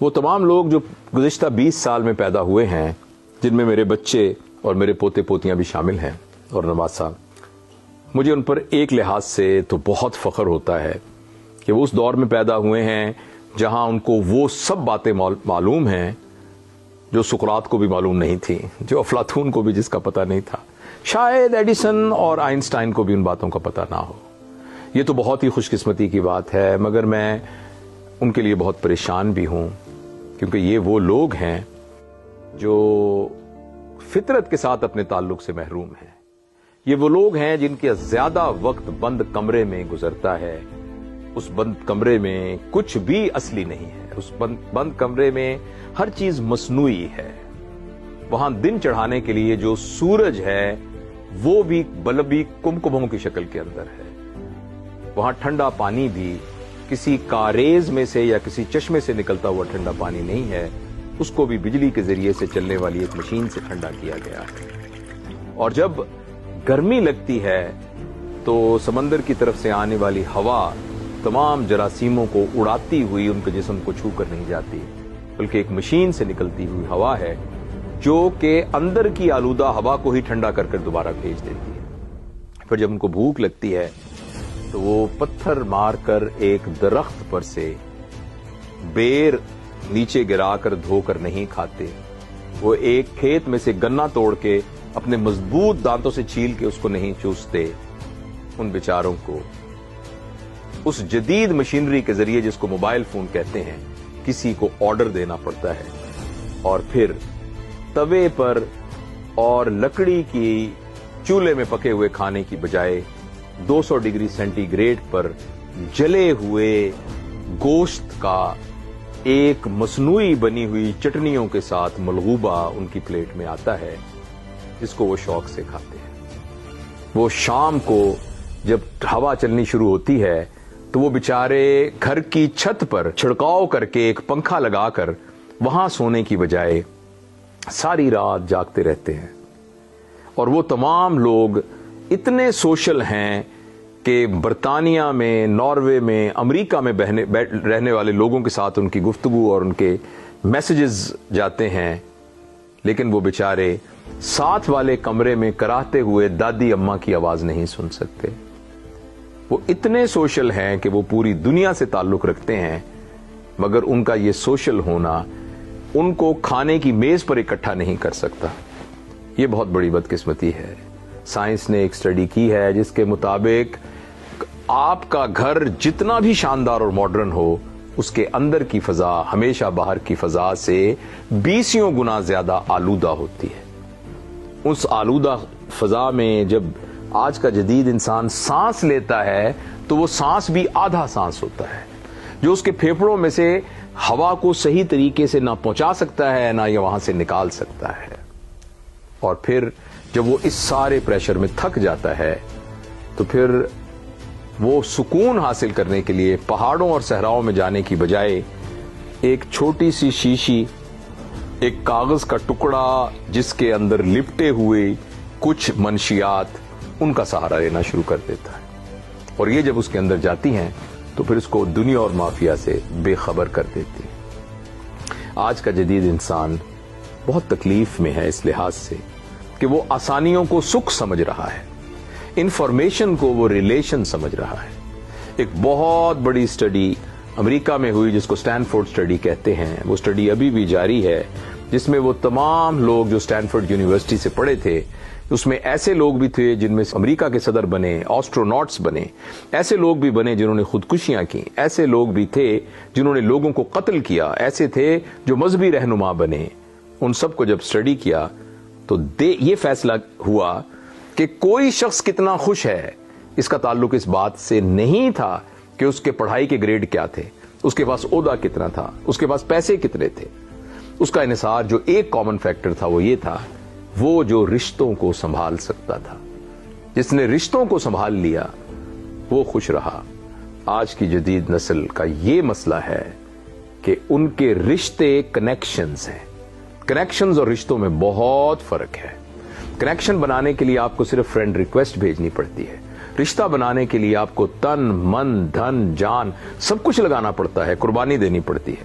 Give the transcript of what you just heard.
وہ تمام لوگ جو گزشتہ 20 سال میں پیدا ہوئے ہیں، جن میں میرے بچے اور میرے پوتے پوتیاں بھی شامل ہیں اور نواز صاحب، مجھے ان پر ایک لحاظ سے تو بہت فخر ہوتا ہے کہ وہ اس دور میں پیدا ہوئے ہیں جہاں ان کو وہ سب باتیں معلوم ہیں جو سقراط کو بھی معلوم نہیں تھی، جو افلاطون کو بھی جس کا پتہ نہیں تھا، شاید ایڈیسن اور آئنسٹائن کو بھی ان باتوں کا پتہ نہ ہو۔ یہ تو بہت ہی خوش قسمتی کی بات ہے، مگر میں ان کے لیے بہت پریشان بھی ہوں، کیونکہ یہ وہ لوگ ہیں جو فطرت کے ساتھ اپنے تعلق سے محروم ہیں۔ یہ وہ لوگ ہیں جن کے زیادہ وقت بند کمرے میں گزرتا ہے۔ اس بند کمرے میں کچھ بھی اصلی نہیں ہے، اس بند کمرے میں ہر چیز مصنوعی ہے۔ وہاں دن چڑھانے کے لیے جو سورج ہے وہ بھی بلبی کمکموں کی شکل کے اندر ہے۔ وہاں ٹھنڈا پانی بھی کسی کاریز میں سے یا کسی چشمے سے نکلتا ہوا ٹھنڈا پانی نہیں ہے، اس کو بھی بجلی کے ذریعے سے چلنے والی ایک مشین سے ٹھنڈا کیا گیا ہے۔ اور جب گرمی لگتی ہے تو سمندر کی طرف سے آنے والی ہوا تمام جراثیموں کو اڑاتی ہوئی ان کے جسم کو چھو کر نہیں جاتی، بلکہ ایک مشین سے نکلتی ہوئی ہوا ہے جو کہ اندر کی آلودہ ہوا کو ہی ٹھنڈا کر کر دوبارہ بھیج دیتی ہے۔ پھر جب ان کو بھوک لگتی ہے تو وہ پتھر مار کر ایک درخت پر سے بیر نیچے گرا کر دھو کر نہیں کھاتے، وہ ایک کھیت میں سے گنا توڑ کے اپنے مضبوط دانتوں سے چھیل کے اس کو نہیں چوستے۔ ان بیچاروں کو اس جدید مشینری کے ذریعے، جس کو موبائل فون کہتے ہیں، کسی کو آرڈر دینا پڑتا ہے، اور پھر توے پر اور لکڑی کی چولہے میں پکے ہوئے کھانے کی بجائے 200 ڈگری سینٹی گریڈ پر جلے ہوئے گوشت کا ایک مصنوعی بنی ہوئی چٹنیوں کے ساتھ ملغوبہ ان کی پلیٹ میں آتا ہے، جس کو وہ شوق سے کھاتے ہیں۔ وہ شام کو جب ہوا چلنی شروع ہوتی ہے تو وہ بیچارے گھر کی چھت پر چھڑکاؤ کر کے ایک پنکھا لگا کر وہاں سونے کی بجائے ساری رات جاگتے رہتے ہیں۔ اور وہ تمام لوگ اتنے سوشل ہیں کہ برطانیہ میں، ناروے میں، امریکہ میں رہنے والے لوگوں کے ساتھ ان کی گفتگو اور ان کے میسیجز جاتے ہیں، لیکن وہ بیچارے ساتھ والے کمرے میں کراہتے ہوئے دادی اماں کی آواز نہیں سن سکتے۔ وہ اتنے سوشل ہیں کہ وہ پوری دنیا سے تعلق رکھتے ہیں، مگر ان کا یہ سوشل ہونا ان کو کھانے کی میز پر اکٹھا نہیں کر سکتا۔ یہ بہت بڑی بدقسمتی ہے۔ سائنس نے ایک اسٹڈی کی ہے جس کے مطابق آپ کا گھر جتنا بھی شاندار اور ماڈرن ہو، اس کے اندر کی فضا ہمیشہ باہر کی فضا سے 20 گنا زیادہ آلودہ ہوتی ہے۔ اس آلودہ فضا میں جب آج کا جدید انسان سانس لیتا ہے تو وہ سانس بھی آدھا سانس ہوتا ہے، جو اس کے پھیپھڑوں میں سے ہوا کو صحیح طریقے سے نہ پہنچا سکتا ہے نہ یہ وہاں سے نکال سکتا ہے۔ اور پھر جب وہ اس سارے پریشر میں تھک جاتا ہے تو پھر وہ سکون حاصل کرنے کے لیے پہاڑوں اور صحراؤں میں جانے کی بجائے ایک چھوٹی سی شیشی، ایک کاغذ کا ٹکڑا جس کے اندر لپٹے ہوئے کچھ منشیات، ان کا سہارا لینا شروع کر دیتا ہے۔ اور یہ جب اس کے اندر جاتی ہیں تو پھر اس کو دنیا اور مافیا سے بے خبر کر دیتی ہے۔ آج کا جدید انسان بہت تکلیف میں ہے اس لحاظ سے کہ وہ آسانیوں کو سکھ سمجھ رہا ہے، انفارمیشن کو وہ ریلیشن سمجھ رہا ہے۔ ایک بہت بڑی اسٹڈی امریکہ میں ہوئی جس کو اسٹینفورڈ اسٹڈی کہتے ہیں، وہ اسٹڈی ابھی بھی جاری ہے، جس میں وہ تمام لوگ جو اسٹینفورڈ یونیورسٹی سے پڑھے تھے، اس میں ایسے لوگ بھی تھے جن میں امریکہ کے صدر بنے، آسٹروناٹس بنے، ایسے لوگ بھی بنے جنہوں نے خودکشیاں کی، ایسے لوگ بھی تھے جنہوں نے لوگوں کو قتل کیا، ایسے تھے جو مذہبی رہنما بنے۔ ان سب کو جب اسٹڈی کیا تو یہ فیصلہ ہوا کہ کوئی شخص کتنا خوش ہے اس کا تعلق اس بات سے نہیں تھا کہ اس کے پڑھائی کے گریڈ کیا تھے، اس کے پاس عہدہ کتنا تھا، اس کے پاس پیسے کتنے تھے۔ اس کا انحصار جو ایک کامن فیکٹر تھا وہ یہ تھا، وہ جو رشتوں کو سنبھال سکتا تھا۔ جس نے رشتوں کو سنبھال لیا وہ خوش رہا۔ آج کی جدید نسل کا یہ مسئلہ ہے کہ ان کے رشتے کنیکشنز ہیں۔ کنیکشنز اور رشتوں میں بہت فرق ہے۔ کنیکشن بنانے کے لیے آپ کو صرف فرینڈ ریکویسٹ بھیجنی پڑتی ہے، رشتہ بنانے کے لیے آپ کو تن، من، دھن، جان سب کچھ لگانا پڑتا ہے، قربانی دینی پڑتی ہے۔